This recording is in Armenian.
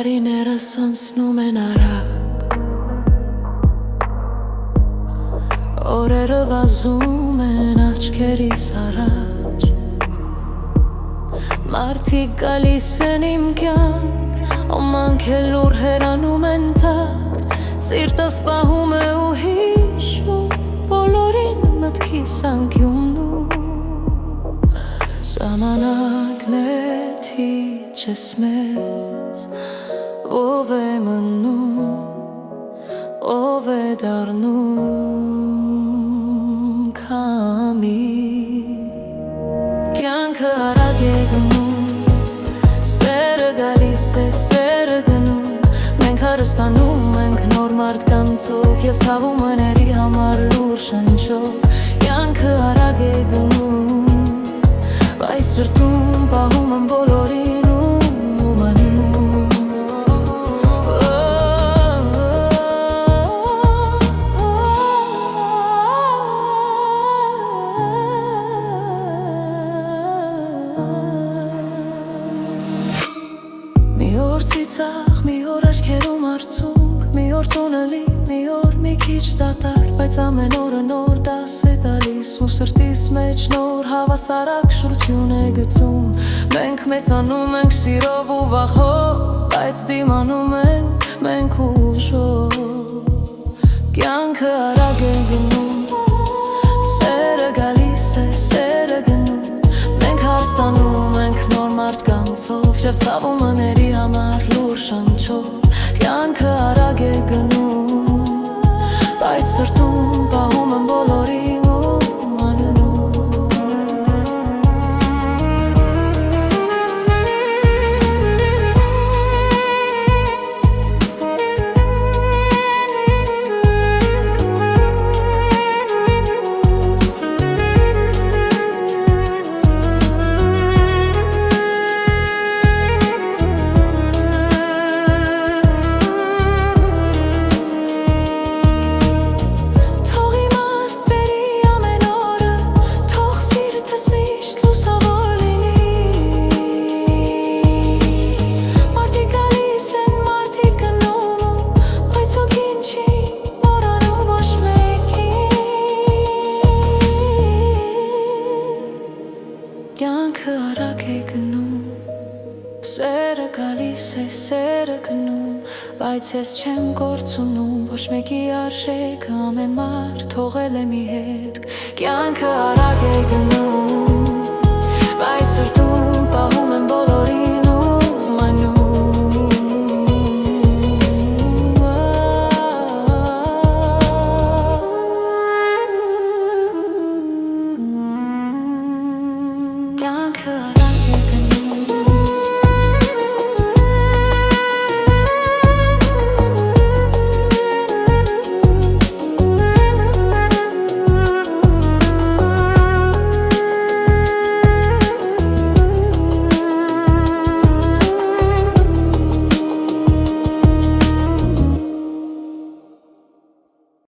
Տարիներս անցնում են արագ, օրերը վազում են աչքերիս առաջ, մարդիկ գալիս են իմ կյանք, ոմանք էլ ուր հեռանում են տակ, սիրտս պահում է ու հիշում բոլորին մտքիս անկյունն ու ժամանակն է թիջես մեզ, ով է մնում, ով է դառնում քամի, կյանքը արագ է գնում, սերը գալիս է, սերը գնում, մենք հարստանում ենք նոր մարդկանցով և ցավում ըների համար լուր շնչով, կյանքը արագ է գնում, բայց սրտում պահում եմ բոլորին ու մնում, մի օր ծիծաղ, մի օր աչքերում արցունք, մի օր տունելի, մի օր մի քիչ դատարկ, բայց ամեն օրը նոր դաս է տալիս ու սրտիս մեջ նոր հավասարակշռություն է գծում, մենք մեծանում ենք սիրով ու վախով, բայց դիմանում ենք մենք ուժով, կյանքը արագ է գնում, սերը գալիս է, սերը գնում, մենք հարստանում ենք նոր մարդկանցով և ցավում ըների համար լուր շնչով, կյանքը արագ է գնում, բայց սրտում պահում եմ բոլորի ու մանում, կյանքը արագ է գնում, սերը գալիս է, սերը գնում, բայց ես չեմ կորցնում, ոչ մեկի արժեքը ամեն մարդ թողել է մի հետք, կյանքը արագ է գնում, բայց սրտում պահում եմ բոլորին